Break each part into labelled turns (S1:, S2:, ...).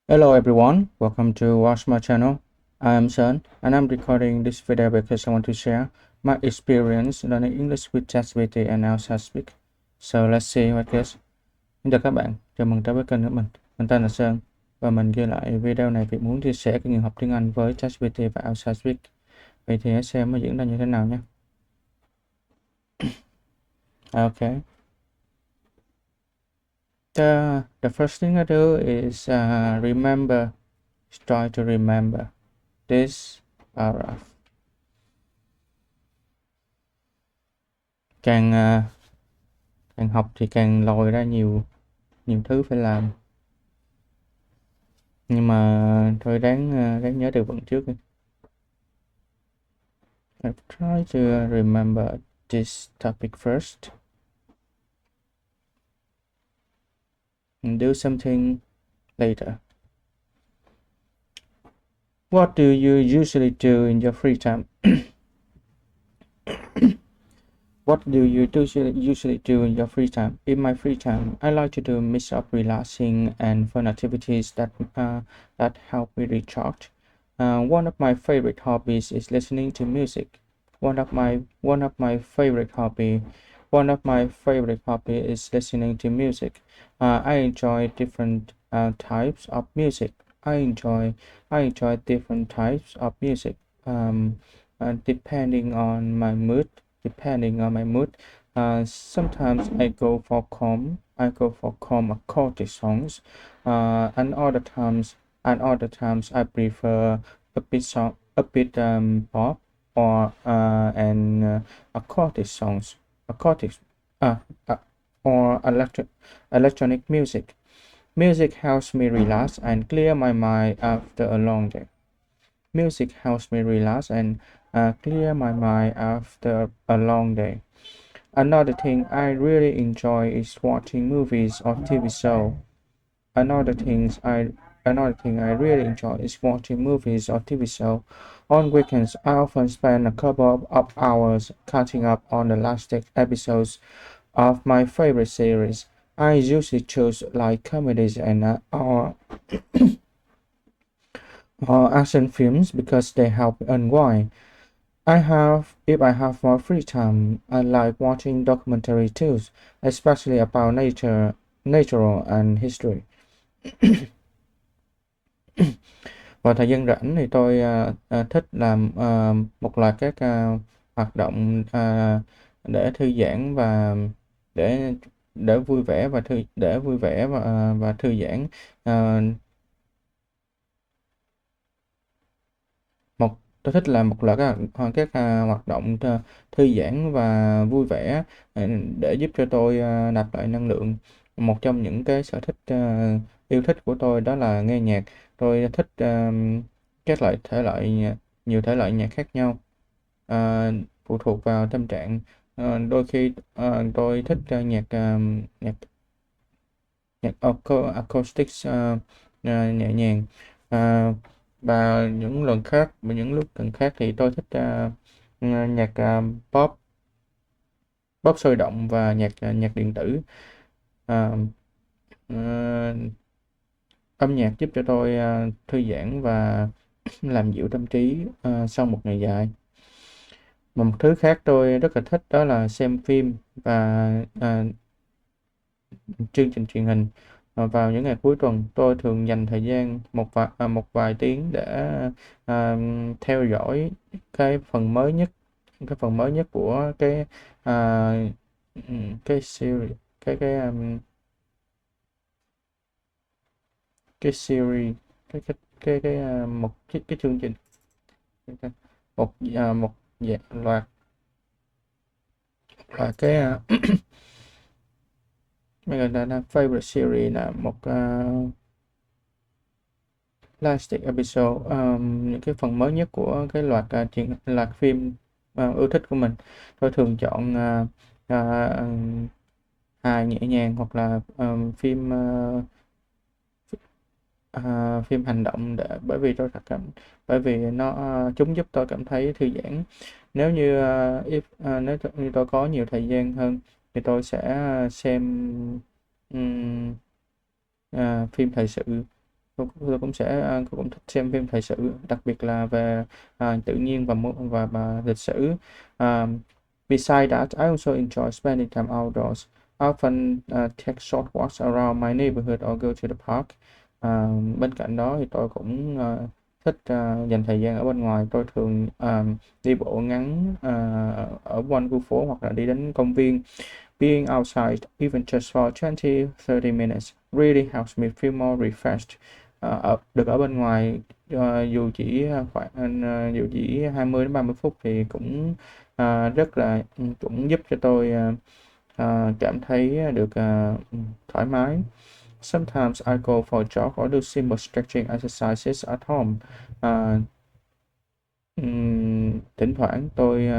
S1: Hello everyone, welcome to watch my channel. I am Sơn and I'm recording this video because I want to share my experience learning English with ChatGPT and ELSA Speak. So let's see what goes. Xin chào các bạn, chào mừng tới với kênh của mình. Mình tên là Sơn và mình ghi lại video này vì muốn chia sẻ kinh nghiệm học tiếng Anh với ChatGPT và ELSA Speak. Vậy thì hãy xem nó diễn ra như thế nào nhé. Okay. The first thing I do is try to remember this paragraph. Càng học thì càng lòi ra nhiều thứ phải làm, nhưng mà thôi đáng nhớ từ vựng trước đi. I try to remember this topic first and do something later. What do you usually do in your free time? What do you usually do in your free time? In my free time, I like to do a mix of relaxing and fun activities that help me recharge. One of my favorite hobbies is listening to music. One of my favorite hobby is listening to music. I enjoy different types of music. I enjoy different types of music. Depending on my mood. Sometimes I go for calm acoustic songs, and other times I prefer a bit pop and acoustic uh, uh, or electronic music. Music helps me relax and clear my mind after a long day. Music helps me relax and clear my mind after a long day. Another thing I really enjoy is watching movies or TV shows. Another thing I really enjoy is watching movies or TV shows. On weekends, I often spend a couple of hours catching up on the last episodes of my favorite series. I usually choose like comedies and or action films because they help unwind. If I have more free time, I like watching documentary too, especially about nature and history. Vào thời gian rảnh thì tôi thích làm một loạt các hoạt động để thư giãn và để vui vẻ và thư giãn. Ờ, tôi thích làm một loạt các hoạt động thư giãn và vui vẻ để giúp cho tôi nạp lại năng lượng. Một trong những cái sở thích yêu thích của tôi đó là nghe nhạc. Tôi thích các nhiều thể loại nhạc khác nhau, phụ thuộc vào tâm trạng. Đôi khi tôi thích nhạc acoustic nhẹ nhàng. Ờ, và những lúc cần khác thì tôi thích nhạc pop pop sôi động và nhạc điện tử. Ờ, ờ, Âm nhạc giúp cho tôi thư giãn và làm dịu tâm trí sau một ngày dài. Một thứ khác tôi rất là thích đó là xem phim và chương trình truyền hình. Vào những ngày cuối tuần, tôi thường dành thời gian một vài tiếng để theo dõi cái phần mới nhất của à, cái series cái series một cái chương trình, một loạt cái bây giờ là favorite series là một last episode, những cái phần mới nhất của cái loạt phim ưa thích của mình. Tôi thường chọn hài nhẹ nhàng hoặc là phim hành động bởi vì chúng giúp tôi cảm thấy thư giãn. Nếu như tôi có nhiều thời gian hơn thì tôi sẽ xem phim thời sự tôi cũng sẽ tôi cũng thích xem phim thời sự, đặc biệt là về tự nhiên và lịch sử. Um, Besides that, I also enjoy spending time outdoors. I often take short walks around my neighborhood or go to the park. Bên cạnh đó thì tôi cũng thích dành thời gian ở bên ngoài. Tôi thường đi bộ ngắn ở quanh khu phố hoặc là đi đến công viên. Being outside, even just for 20, 30 minutes, really helps me feel more refreshed. Được ở bên ngoài dù chỉ dù chỉ 20 đến 30 phút thì cũng rất là cũng giúp cho tôi cảm thấy được thoải mái. Sometimes I go for a jog or do simple stretching exercises at home. Uh, Thỉnh thoảng tôi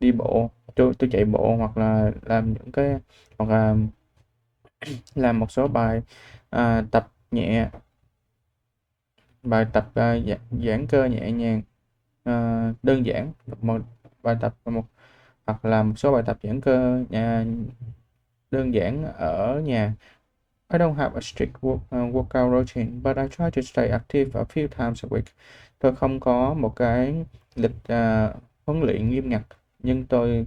S1: đi bộ, tôi chạy bộ hoặc là hoặc là làm một số tập nhẹ, bài tập giãn cơ nhẹ nhàng, đơn giản, một bài tập một hoặc là một số bài tập giãn cơ đơn giản ở nhà. I don't have a strict workout routine, but I try to stay active a few times a week. Tôi không có một cái lịch huấn luyện nghiêm ngặt, nhưng tôi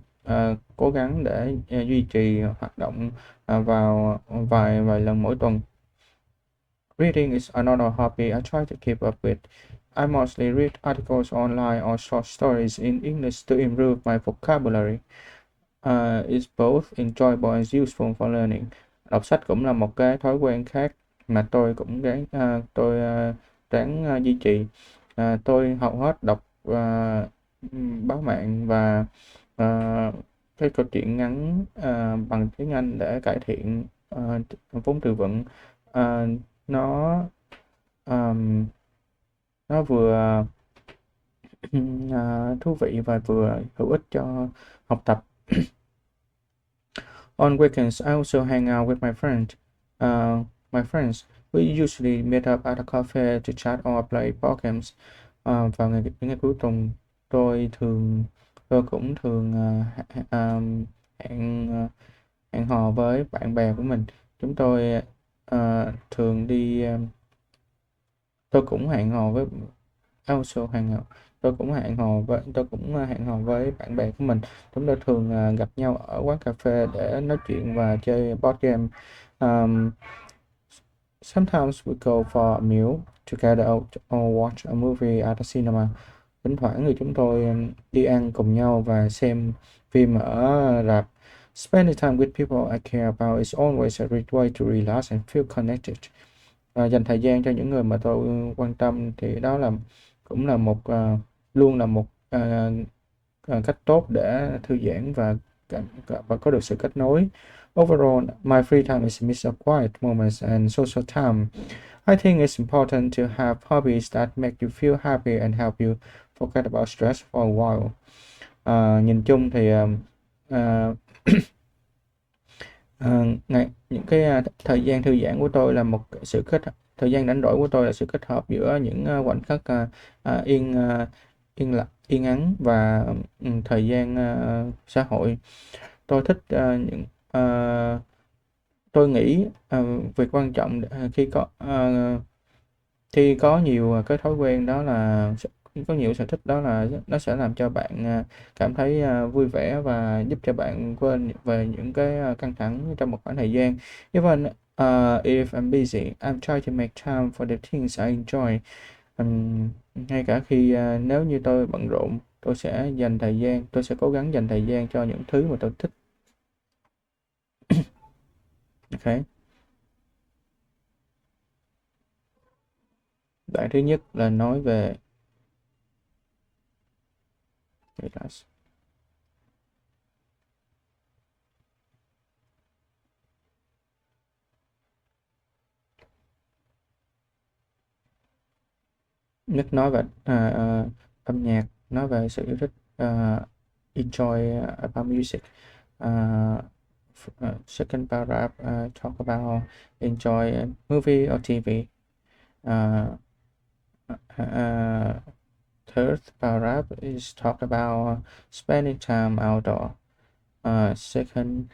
S1: cố gắng để duy trì hoạt động vào vài vài lần mỗi tuần. Reading is another hobby I try to keep up with. I mostly read articles online or short stories in English to improve my vocabulary. It's both enjoyable and useful for learning. Đọc sách cũng là một cái thói quen khác mà tôi cũng ráng duy trì. Tôi hầu hết đọc báo mạng và cái câu chuyện ngắn bằng tiếng Anh để cải thiện vốn từ vựng. Ờ, nó ờm, nó vừa thú vị và vừa hữu ích cho học tập. On weekends, I also hang out with my friends. We usually meet up at a cafe to chat or play board games. Vào những ngày cuối tuần, tôi cũng thường hẹn hẹn hò với bạn bè của mình. Chúng tôi thường đi. Tôi cũng hẹn hò với also hẹn hò. Tôi cũng hẹn hò với bạn bè của mình. Chúng tôi thường gặp nhau ở quán cà phê để nói chuyện và chơi board game. Um, Sometimes we go for a meal together or watch a movie at the cinema. Thỉnh thoảng thì chúng tôi đi ăn cùng nhau và xem phim ở rạp. Spending time with people I care about is always a great way to relax and feel connected. Dành thời gian cho những người mà tôi quan tâm thì đó cũng là luôn là một cách tốt để thư giãn và có được sự kết nối. Overall, my free time is a mix of quiet moments and social time. I think it's important to have hobbies that make you feel happy and help you forget about stress for a while. Nhìn chung thì những cái thời gian thư giãn của tôi là thời gian rảnh rỗi của tôi là sự kết hợp giữa những khoảnh khắc yên ắng và thời gian xã hội. Tôi thích tôi nghĩ việc quan trọng khi có nhiều cái thói quen đó là có nhiều sở thích đó là nó sẽ làm cho bạn cảm thấy vui vẻ và giúp cho bạn quên về những cái căng thẳng trong một khoảng thời gian. Even if I'm busy, I'm trying to make time for the things I enjoy. Ngay cả khi nếu như tôi bận rộn, tôi sẽ cố gắng dành thời gian cho những thứ mà tôi thích. Ok. Đoạn thứ nhất là nói về relax. Nhất nói về âm nhạc, nói về sự yêu thích, enjoy about music. Second paragraph talk about enjoy movie or TV. Uh, Third paragraph is talk about spending time outdoor. Second,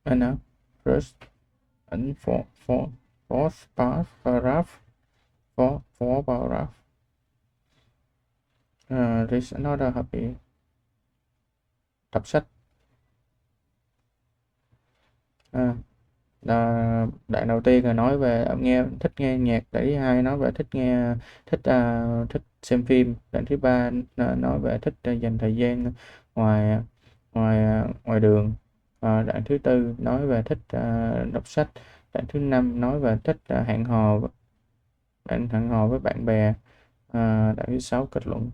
S1: no. First and fourth paragraph. Four paragraph. There's another hobby. Đọc sách. Đoạn đầu tiên là nói về thích nghe nhạc, đoạn thứ hai nói về thích xem phim, đoạn thứ ba nói về thích dành thời gian ngoài ngoài đường, đoạn thứ tư nói về thích đọc sách, đoạn thứ năm nói về thích hẹn hò với bạn bè, đoạn thứ sáu kết luận.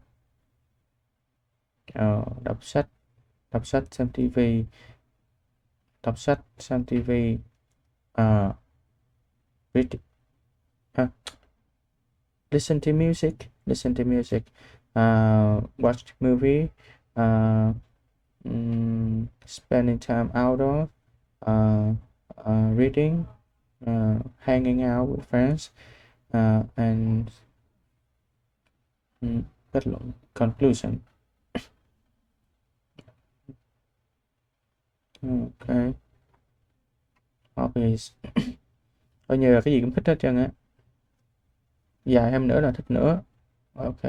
S1: Đọc sách xem tivi, đọc sách xem tivi, read, listen to music, watch movie, spending time outdoors, reading, hanging out with friends, and kết luận, conclusion. Okay. Hobbies. Coi như là cái gì cũng thích hết trơn á. Dài thêm nữa là thích nữa. Ok.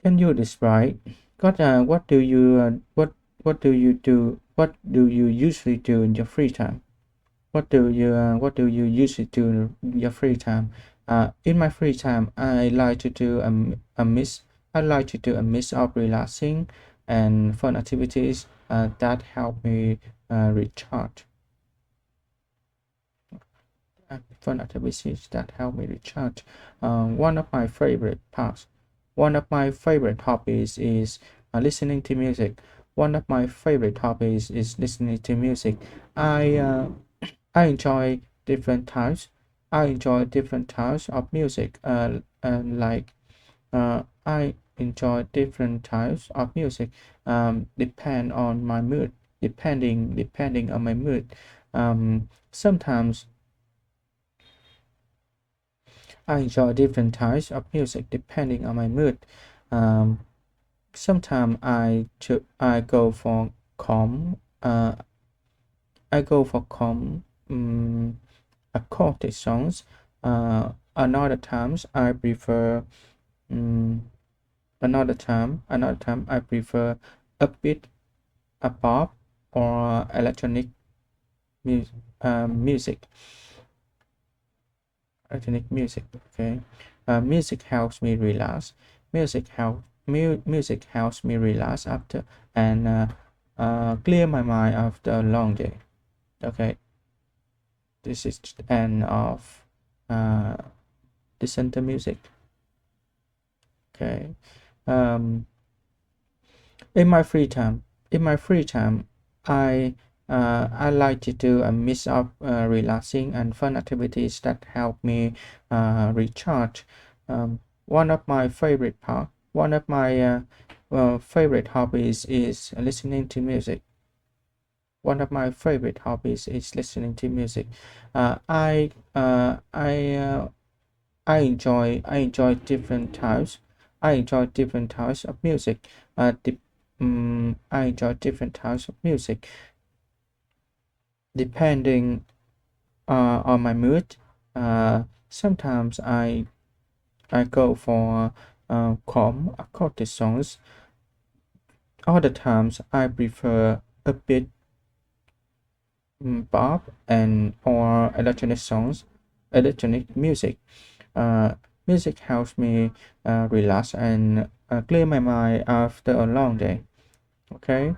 S1: Can you describe what do you do? What do you usually do in your free time? What do you usually do in your free time? In my free time, I like to do a mix of relaxing and fun activities that help me recharge. Fun activities that help me recharge. One of my favorite hobbies is listening to music. One of my favorite hobbies is listening to music. I enjoy different types. Of music. I enjoy different types of music. Depending on my mood. Sometimes I enjoy different types of music depending on my mood. Sometimes I go for calm. Acoustic songs. Another times I prefer upbeat, pop or electronic music. Okay. Music helps me relax. Music helps me relax after and clear my mind after a long day. Okay. This is the end of listen to music. Okay. In my free time, I like to do a mix of relaxing and fun activities that help me recharge. One of my favorite hobbies is listening to music. I enjoy different types. Of music. I enjoy different types of music depending on my mood. Sometimes I go for calm acoustic songs. Other times I prefer a bit pop or electronic music. Music helps me relax and clear my mind after a long day. Okay,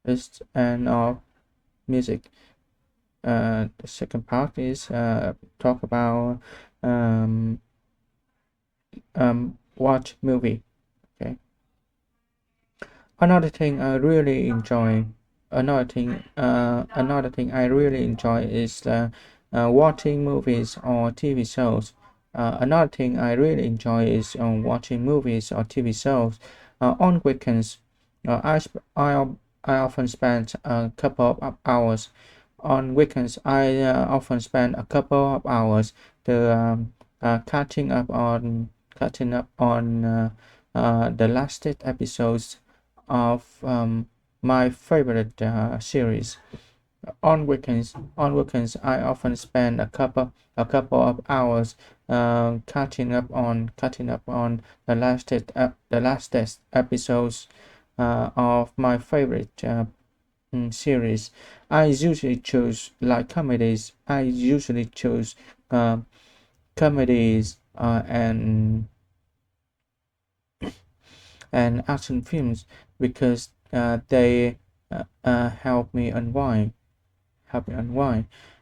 S1: it's the end of music. The second part is talk about watch movie. Okay. Another thing I really enjoy is watching movies or TV shows. Another thing I really enjoy is watching movies or TV shows. On weekends, I often spend a couple of hours. On weekends, I often spend a couple of hours to catching up on the latest episodes of my favorite series. On weekends, I often spend a couple of hours catching up on the last episodes of my favorite series. I usually choose like comedies. I usually choose comedies and action films because they help me unwind.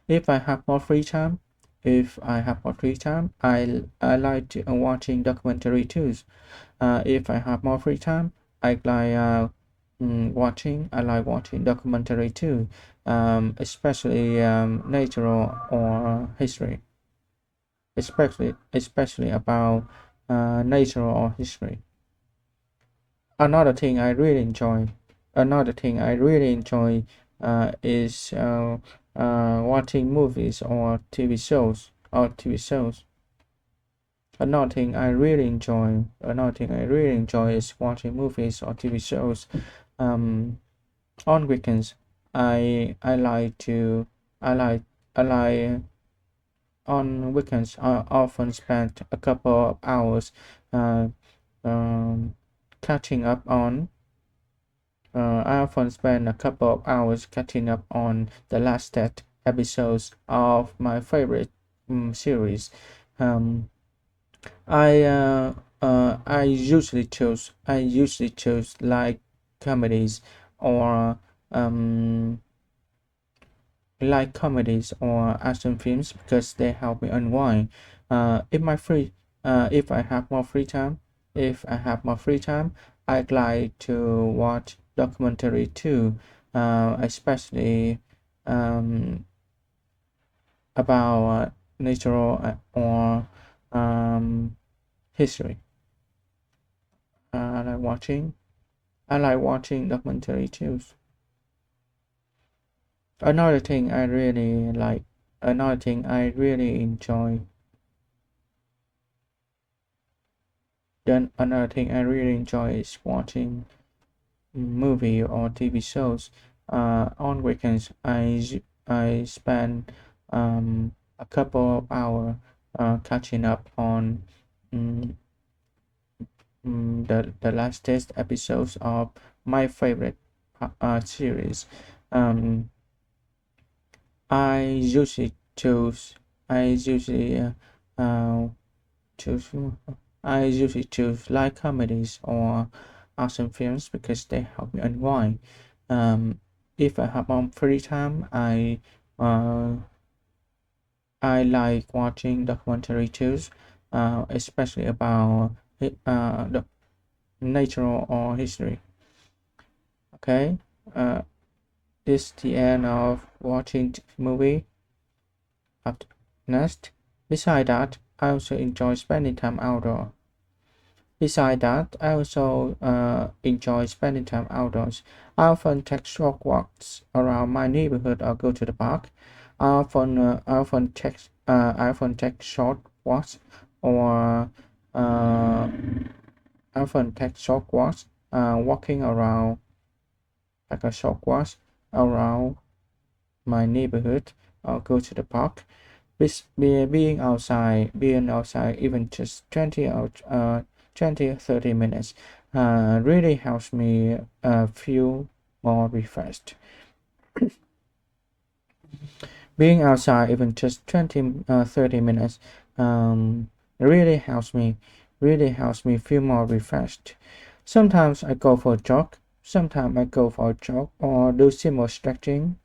S1: If I have more free time, I like watching documentary too. If I have more free time, I like watching documentary too, especially natural or history, especially about nature or history. Another thing I really enjoy, another thing I really enjoy is watching movies or TV shows. Another thing I really enjoy is watching movies or TV shows. Um, on weekends, I like to I like I like on weekends I often spend a couple of hours uh, um, catching up on. I often spend a couple of hours catching up on the last 10 episodes of my favorite series. Um, I usually choose like comedies or um, action films because they help me unwind. If I have more free time, I'd like to watch documentary too, especially um, about natural or history. I like watching. I like watching documentary too. Another thing I really like, another thing I really enjoy Then another thing I really enjoy is watching movie or TV shows. On weekends, I spend a couple of hours catching up on mm, the latest episodes of my favorite series. Um, I usually choose. I usually uh, choose I usually choose light comedies or action films because they help me unwind. Um, if I have more free time, uh, I like watching documentary too, especially about the nature or history. Okay, uh, this is the end of watching movie. Up next, beside that, I also enjoy spending time outdoor. Besides that, I also enjoy spending time outdoors. I often take short walks around my neighborhood or go to the park. I often take short walks or uh, I often take short walks, walking around like a short walks around my neighborhood or go to the park. Being outside even just 20 or 30 minutes really helps me feel more refreshed. Being outside even just 30 minutes um, really helps me feel more refreshed. Sometimes I go for a jog or do simple stretching.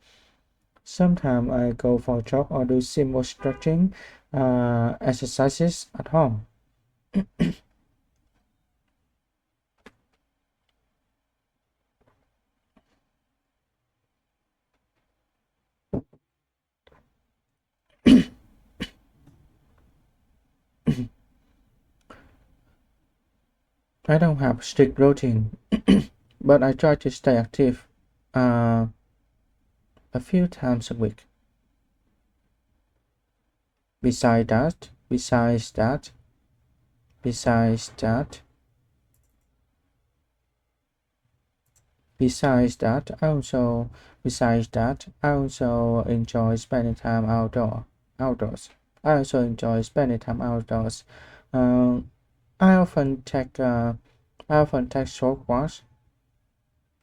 S1: Sometimes I go for a jog or do simple stretching exercises at home. I don't have a strict routine, but I try to stay active uh, a few times a week. Besides that, besides that, besides that, Besides that, I also enjoy spending time outdoors. I also enjoy spending time outdoors. Um, I often take short walks.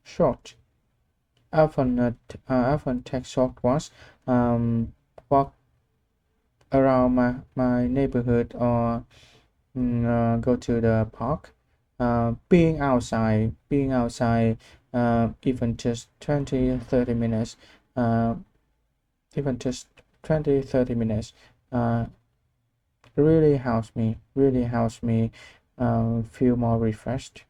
S1: Short. I often take short walks. Um, walk around my neighborhood or go to the park. Being outside, even just 20-30 minutes, uh, even just 20-30 minutes, uh, feel more refreshed.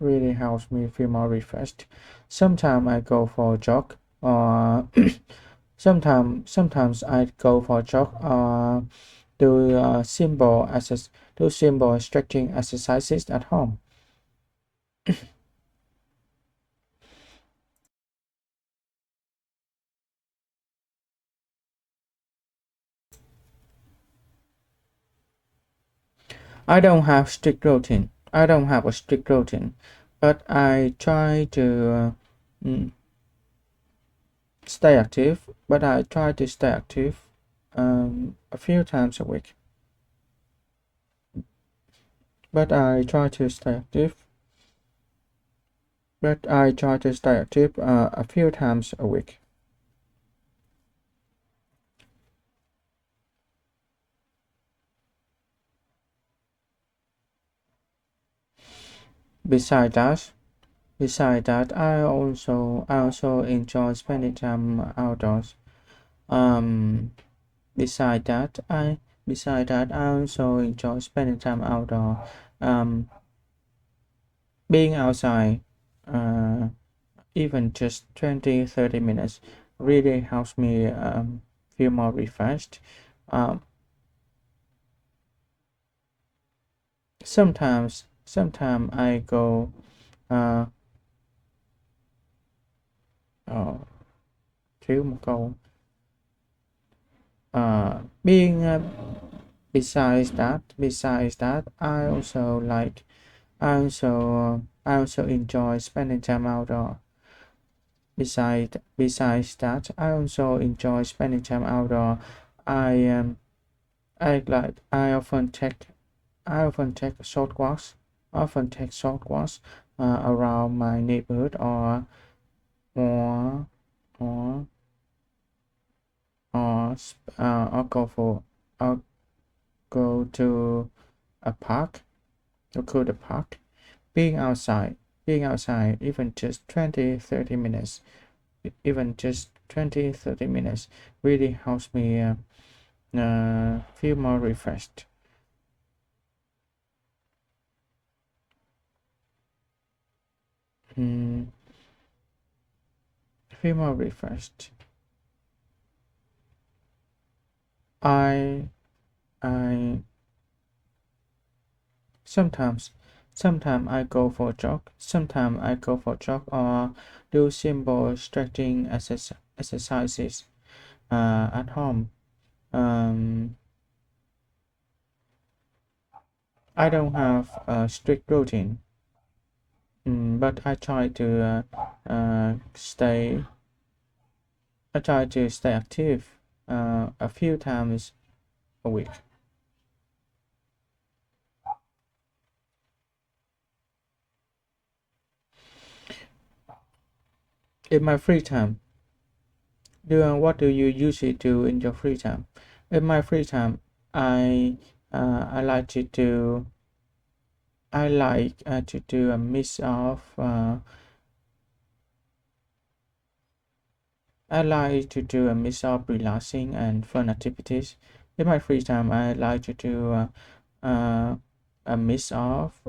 S1: Really helps me feel more refreshed. Sometimes I go for a jog, or sometimes I go for a jog, do simple stretching exercises at home. I don't have a strict routine, but I try to mm, stay active. But I try to stay active a few times a week. But I try to stay active. A few times a week. Beside that, I also enjoy spending time outdoors. Um, beside that, I also enjoy spending time outdoor. Um, being outside, uh, even just 20-30 minutes, really helps me feel more refreshed. Um, sometimes I go uh, ờ, thiếu một câu. Being besides that, I also enjoy spending time outdoor. Besides that, I also enjoy spending time outdoor. I I often take short walks. Around my neighborhood, or or or I'll go to a park. Or go to the park. Being outside, even just 20-30 minutes, really helps me feel more refreshed. Mm, feel more refreshed. I I sometimes sometimes I go for a jog. Or do simple stretching exercises at home. Um, I don't have a strict routine, but I try to stay active a few times a week. In my free time, what do you usually do in your free time? In my free time, I I like to do to do a mix of relaxing and fun activities. In my free time, I like to do a mix of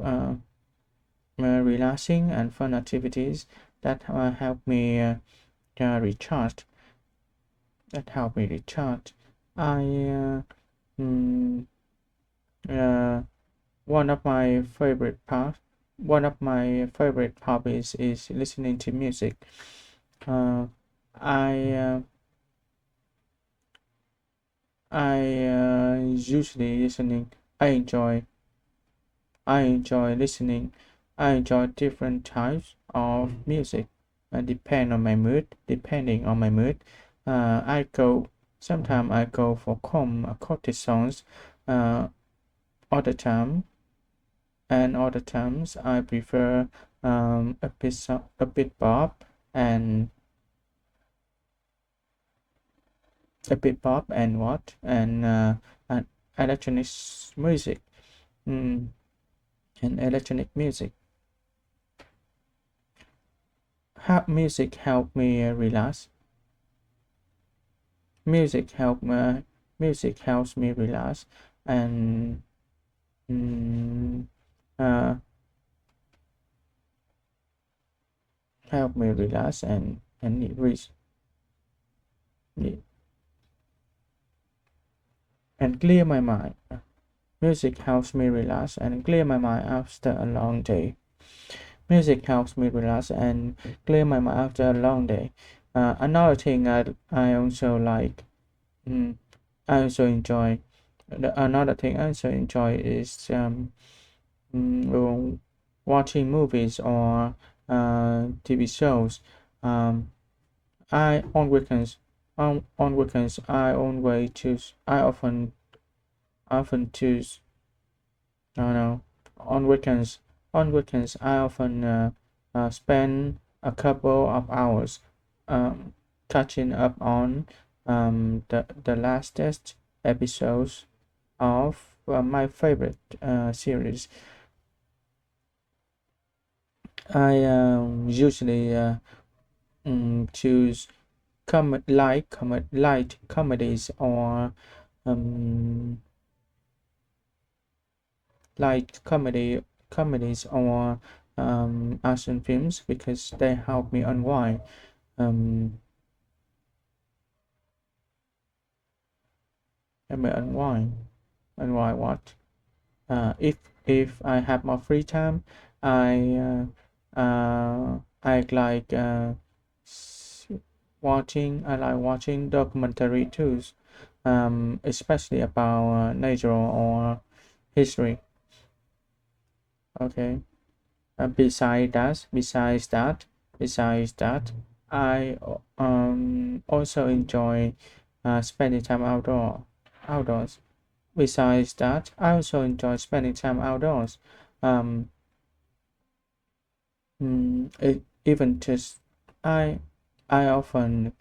S1: relaxing and fun activities that recharge. Help me recharge. I mm, uh, one of my favorite part. One of my favorite hobbies is listening to music. Uh, I uh, usually listening. I enjoy listening. I enjoy different types of music, depending on my mood. I go sometimes I go for calm acoustic songs. Uh, other time and other times I prefer a bit pop and what and electronic music. Mm, and electronic music. How music help me relax. Music help me. Music helps me relax and mm, uh, help me relax and clear my mind. Music helps me relax and clear my mind after a long day. Music helps me relax and clear my mind after a long day. Another thing I also like, I also enjoy. Another thing I also enjoy is mm, watching movies or TV shows. I on weekends on weekends I always choose. I often choose. No, no. On weekends, I often spend a couple of hours catching up on the latest episodes of my favorite series. I usually choose light comedies or um, like comedies or action films because they help me unwind. Um, Help me unwind what? If I have more free time, I like I like watching documentary too, especially about nature or history. Okay. Besides that, I also enjoy spending time outdoors. Besides that, I also enjoy spending time outdoors. Um, Even just I I often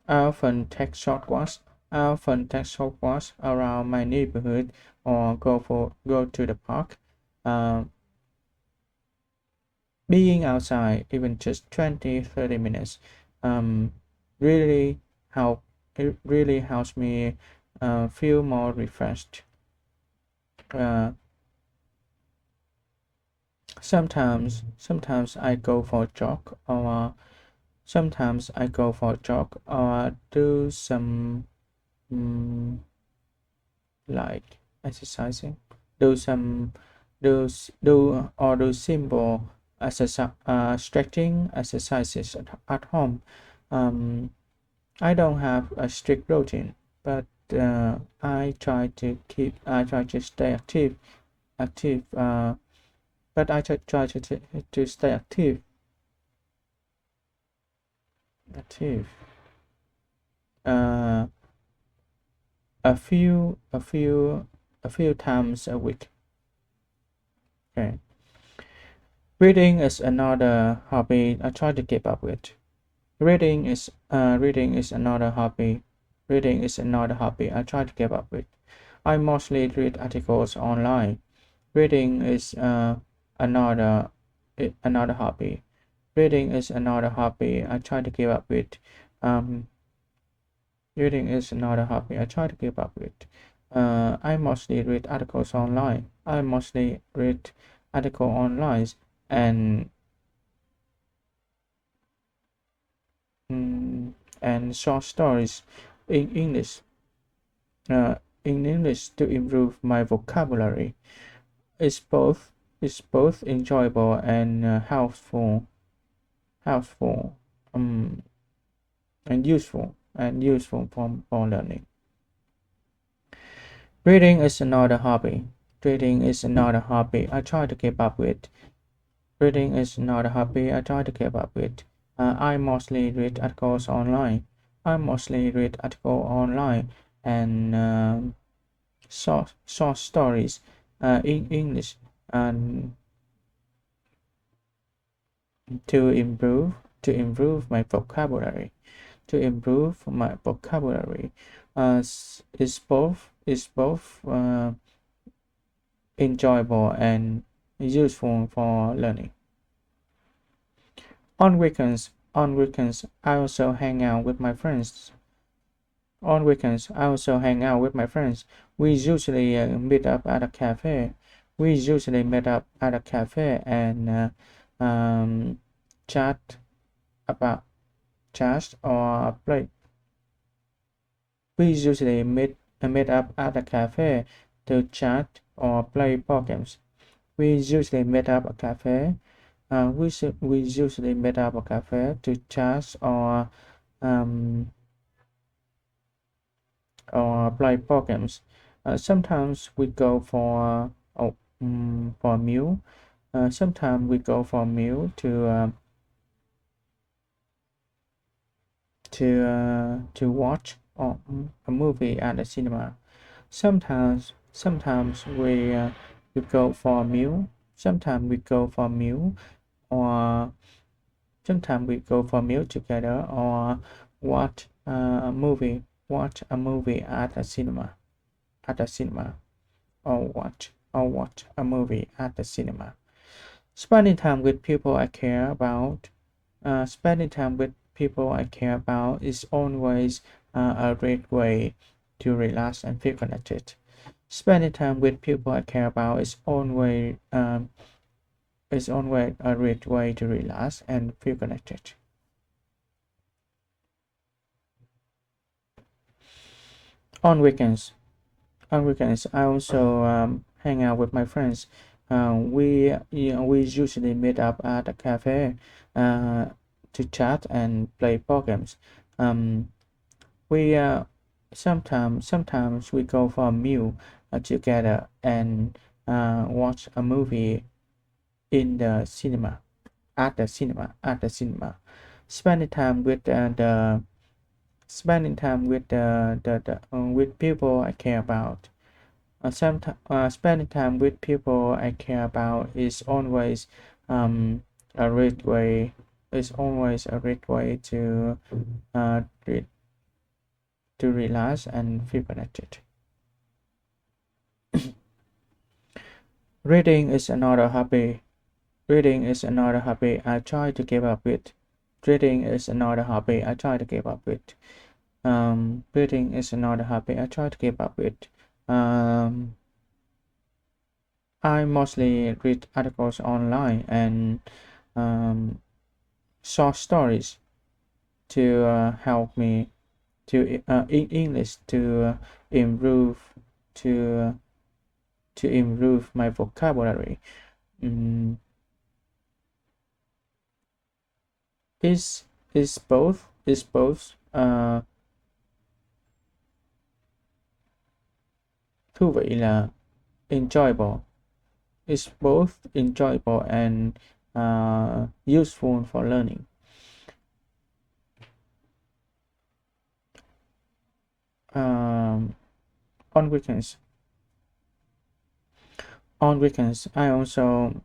S1: I often take short walks around my neighborhood or go to the park. Um, Being outside even just 20-30 minutes um, really really helps me feel more refreshed. Uh, sometimes I go for a jog or do some mm, like exercising, do some do simple stretching exercises at home. um, I don't have a strict routine, but I try to stay active but I try to stay active uh, a few times a week. Okay. Reading is another hobby I try to keep up with. Reading is another hobby. Reading is another hobby I try to keep up with. I mostly read articles online. Reading is another another hobby. Reading is another hobby I try to keep up with. Um, Reading is another hobby I try to keep up with. I mostly read articles online. I mostly read article online and mm, and short stories in English. Uh, in English to improve my vocabulary. It's both it's both enjoyable and helpful, um, and useful for learning. Reading is another hobby. Reading is another hobby I try to keep up with. Reading is not a hobby I try to keep up with. I mostly read articles online. I mostly read articles online and short stories in English and to improve my vocabulary. To improve my vocabulary, is both enjoyable and useful for learning. On weekends, I also hang out with my friends. On weekends, I also hang out with my friends. We usually meet up at a cafe. We usually meet up at a cafe and chat about chat or play. We usually meet up at a cafe to chat or play board games. We usually meet up a cafe. We usually meet up a cafe to chat um, or play board games. Sometimes we go for a meal. Sometimes we go for a meal to watch a movie at the cinema. Sometimes we go for a meal. Sometimes we go for a meal, or sometimes we go for a meal together, or watch a movie. Watch a movie at the cinema. At the cinema, or watch a movie at the cinema. Spending time with people I care about. Spending time with people I care about is always a great way to relax and feel connected. Spending time with people I care about is always a great way to relax and feel connected. On weekends, I also hang out with my friends. We usually meet up at a cafe uh, to chat and play board games. Um, we sometimes we go for a meal together and watch a movie in the cinema at the cinema. Spending time with the spending time with with people I care about. Spending time with people I care about um, a great way is always a great way uh, re- to relax and feel connected. Reading is another hobby. Reading is another hobby I try to keep up with. Reading is another hobby I try to keep up with. Reading is another hobby I try to keep up with. Um, I mostly read articles online and um, short stories to help me in English improve to to improve my vocabulary. Mm, is both thú vị là enjoyable. It's both enjoyable and useful for learning. Um, on weekends, on weekends, I also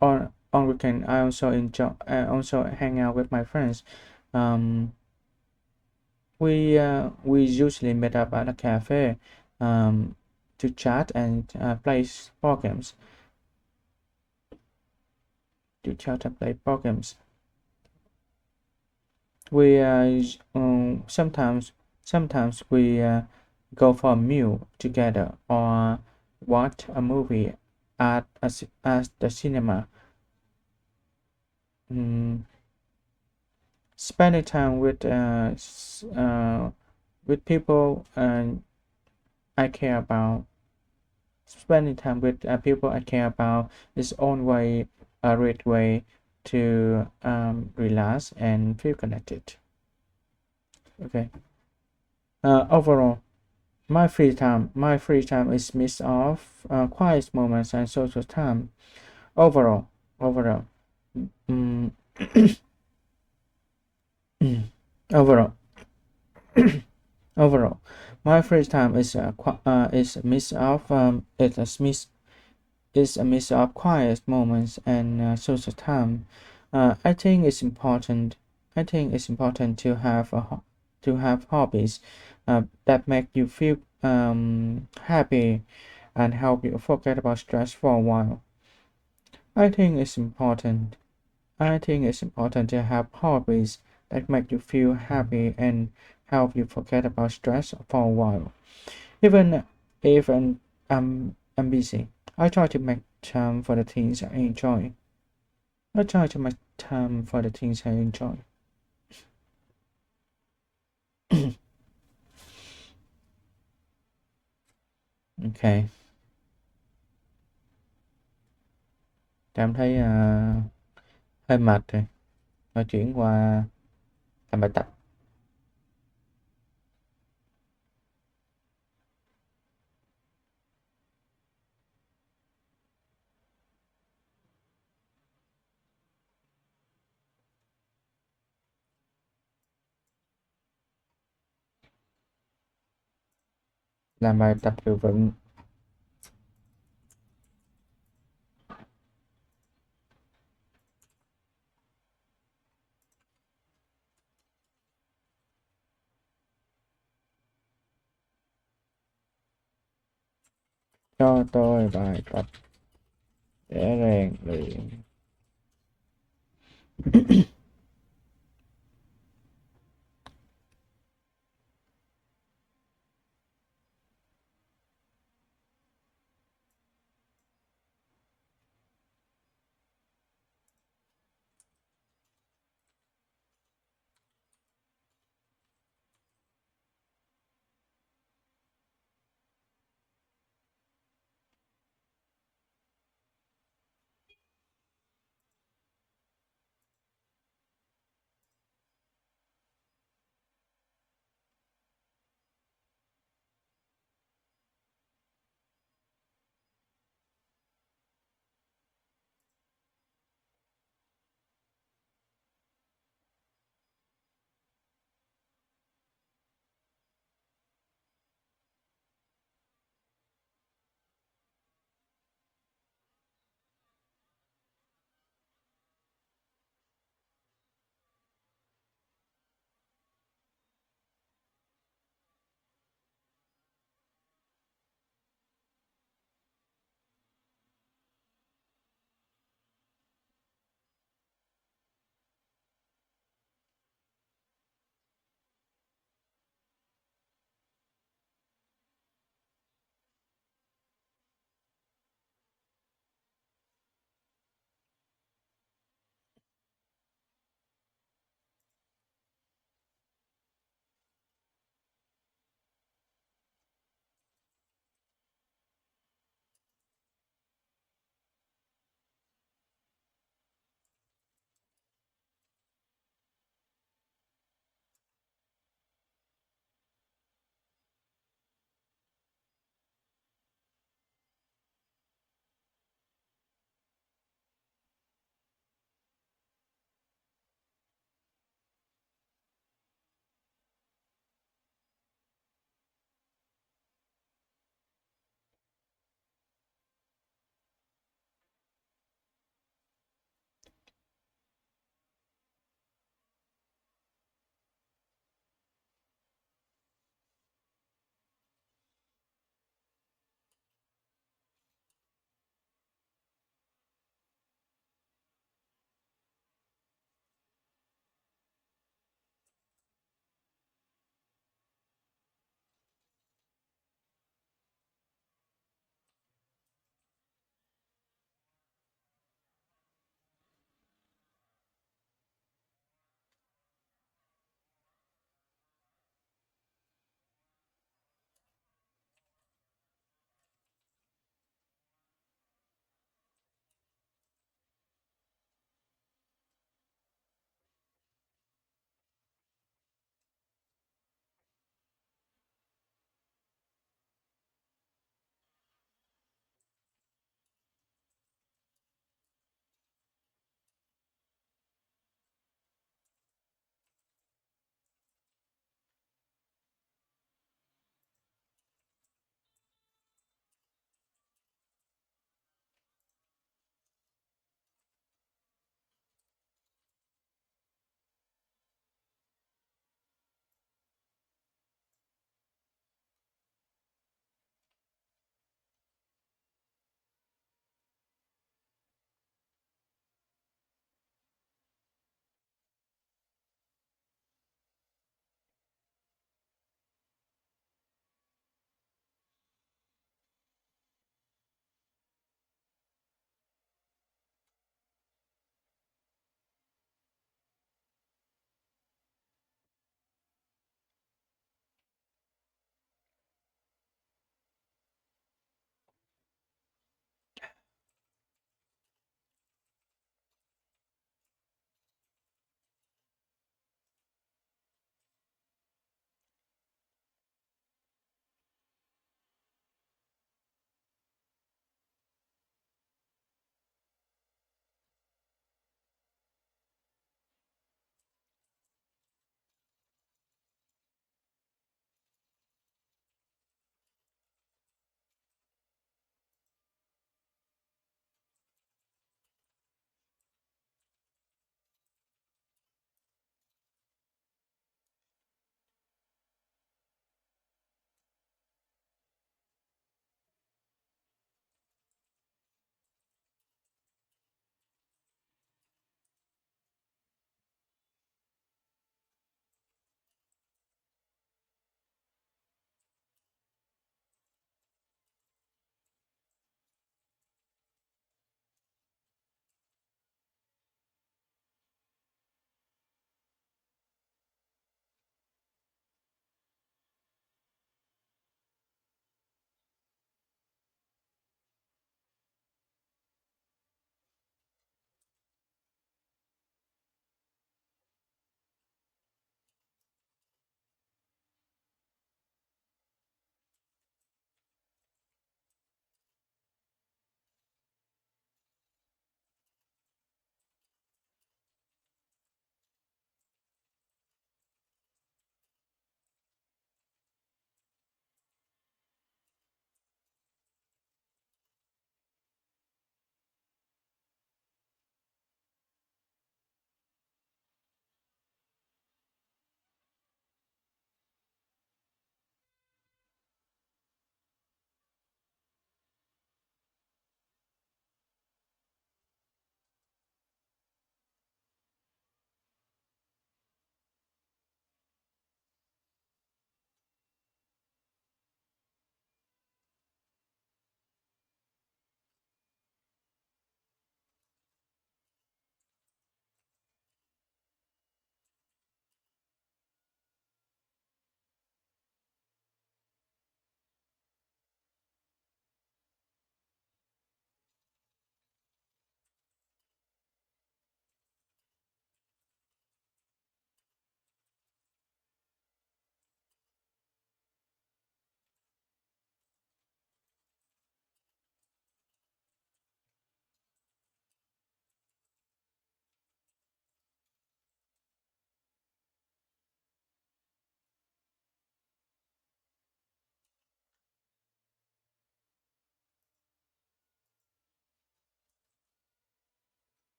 S1: on weekend I also enjoy. I also hang out with my friends. Um, we usually meet up at a cafe um, to chat and play board games. To chat and play board games. We sometimes we go for a meal together or watch a movie at the cinema. Mm, spending time with people I care about. Spending time with people I care about is always a great way to relax and feel connected. Okay. Overall, my free time is mixed of quiet moments and social time. Overall, overall, Mm, overall, overall, my free time is a mix of it's a mix of quiet moments and social time. I think it's important. I think it's important to have to have hobbies that make you feel happy and help you forget about stress for a while. I think it's important. I think it's important to have hobbies that make you feel happy and help you forget about stress for a while. Even if I'm busy, I try to make time for the things I enjoy. I try to make time for the things I enjoy. Ok, cảm thấy hơi mệt rồi. Rồi chuyển qua làm bài tập. Làm bài tập từ vựng cho tôi bài tập để rèn luyện.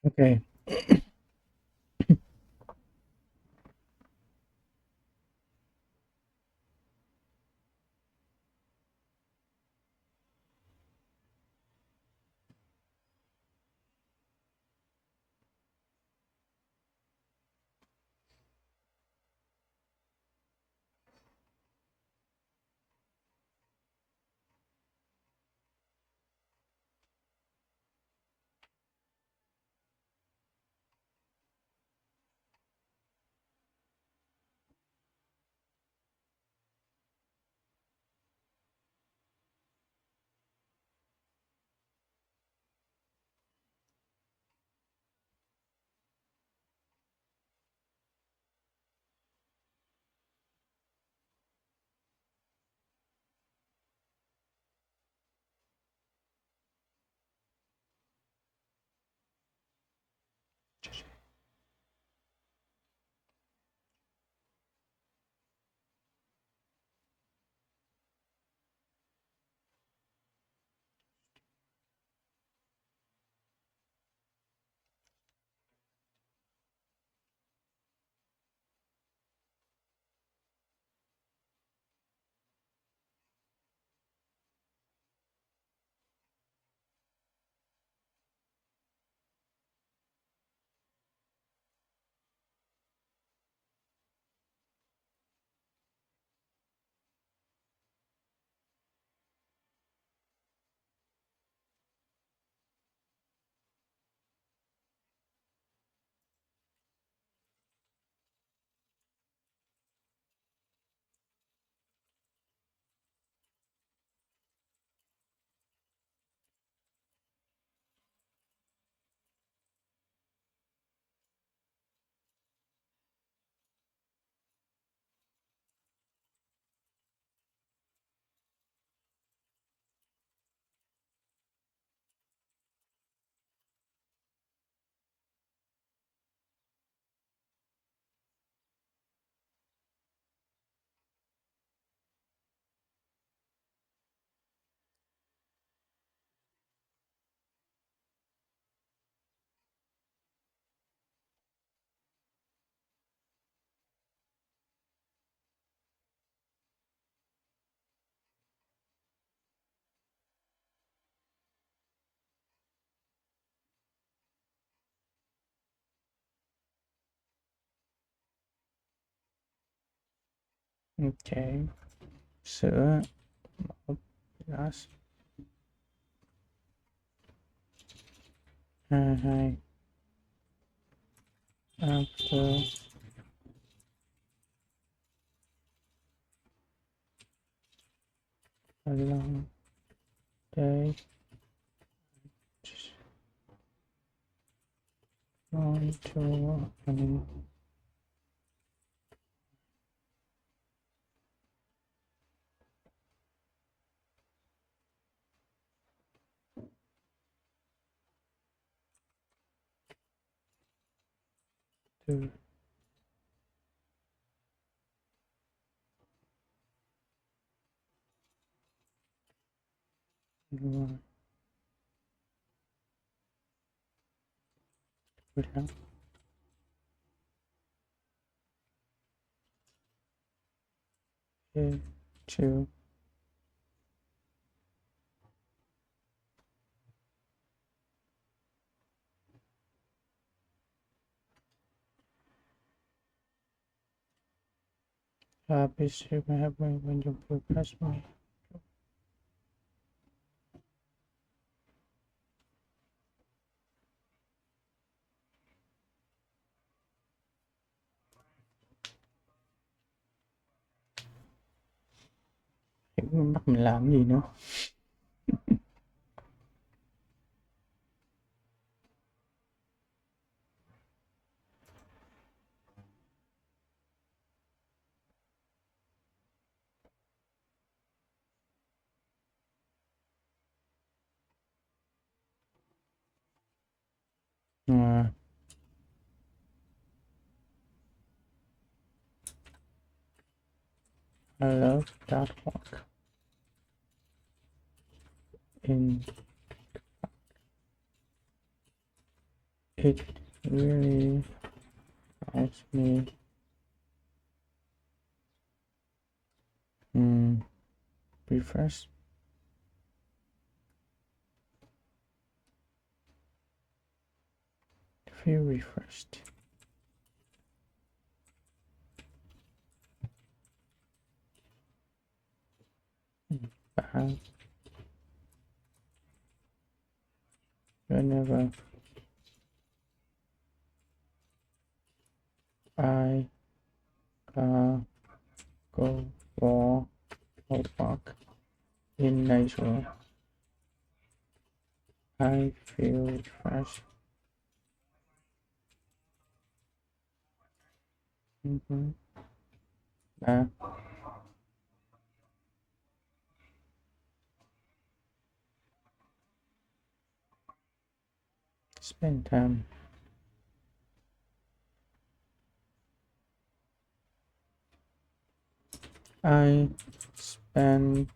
S1: Okay. Okay. Sữa, glass, hai, after a long day, on to to relax to busy when you press me. Bắt mình làm cái gì nữa? Uh, I love that walk in It really helps me refresh. Feel refreshed. But whenever I go for a walk in nature, I feel refreshed. Và spend time. I spend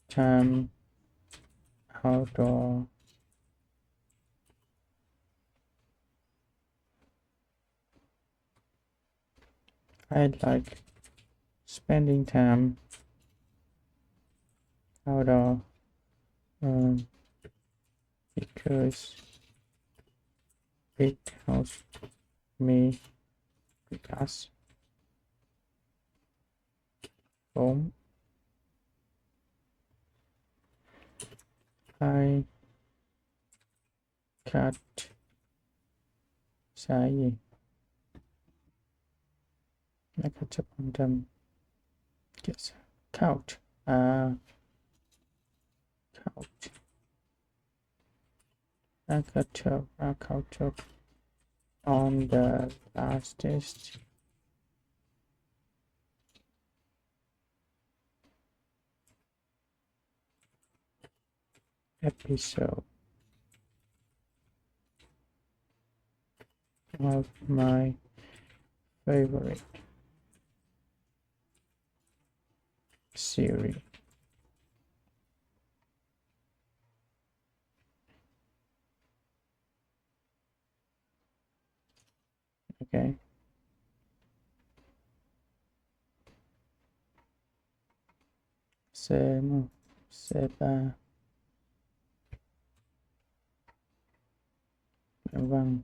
S1: time outdoor. I like spending time outdoor because it helps me relax. Home. I cut say I catch up on them. Yes, couch. Couch. I catch up on the lastest episode of my favorite series. Okay. C3 vâng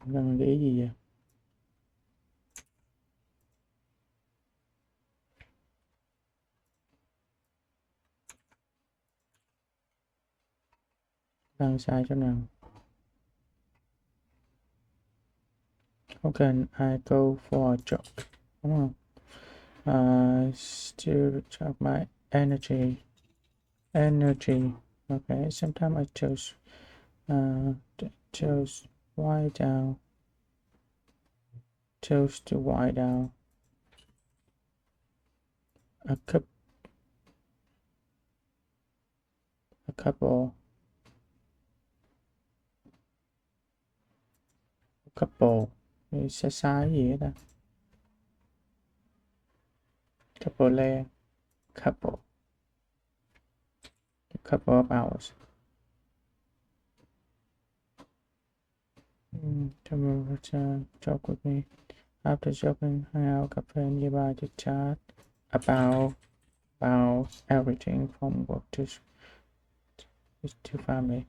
S1: vâng lý gì vậy? Vâng sai chỗ nào? How can I go for a jog? Đúng không? Still recharge my energy. Okay, sometimes I chose wind down. Chose to wind down. A couple thì sẽ sai gì đó. Couple of hours. Tomorrow talk with me. After shopping, hang out, cafe nearby to chat about everything from work to family.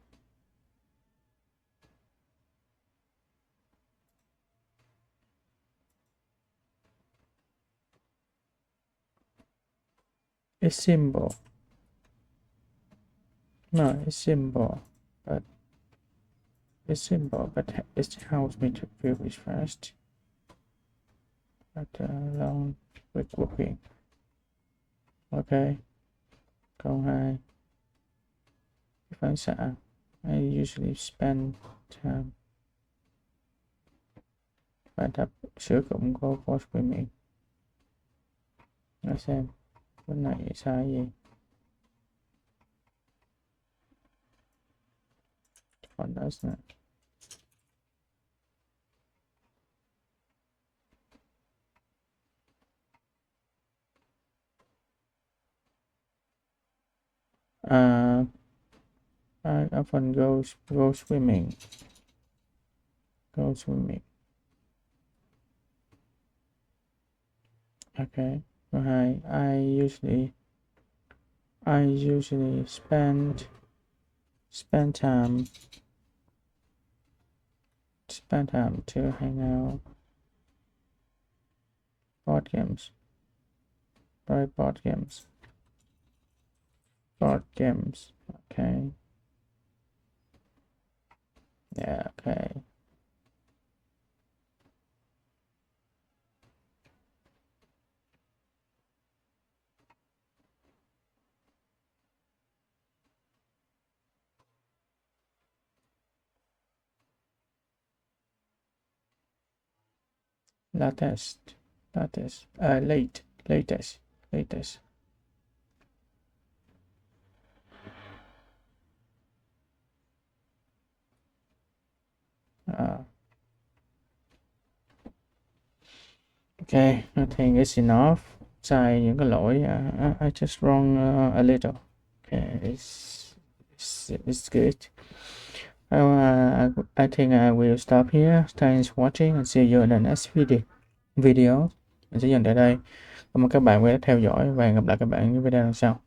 S1: It's simple. No, it's simple, but it helps me to feel refreshed after a long week working. Okay. Câu 2. Phản xạ. I usually spend time bài tập sửa cụm go for swimming. Nói xem bên này sai gì. Còn đó là I often go swimming. Go swimming. Okay. Câu 2. I usually spend time to hang out. Board games. Play board games. Board games. Okay. Yeah, okay. Latest. Latest. Okay, I think it's enough. Sai những cái lỗi. I just wrong a little. Okay, it's good. I think I will stop here. Thanks for watching and see you in the next video. Mình sẽ dừng tại đây. Cảm ơn các bạn đã theo dõi và hẹn gặp lại các bạn ở những video lần sau.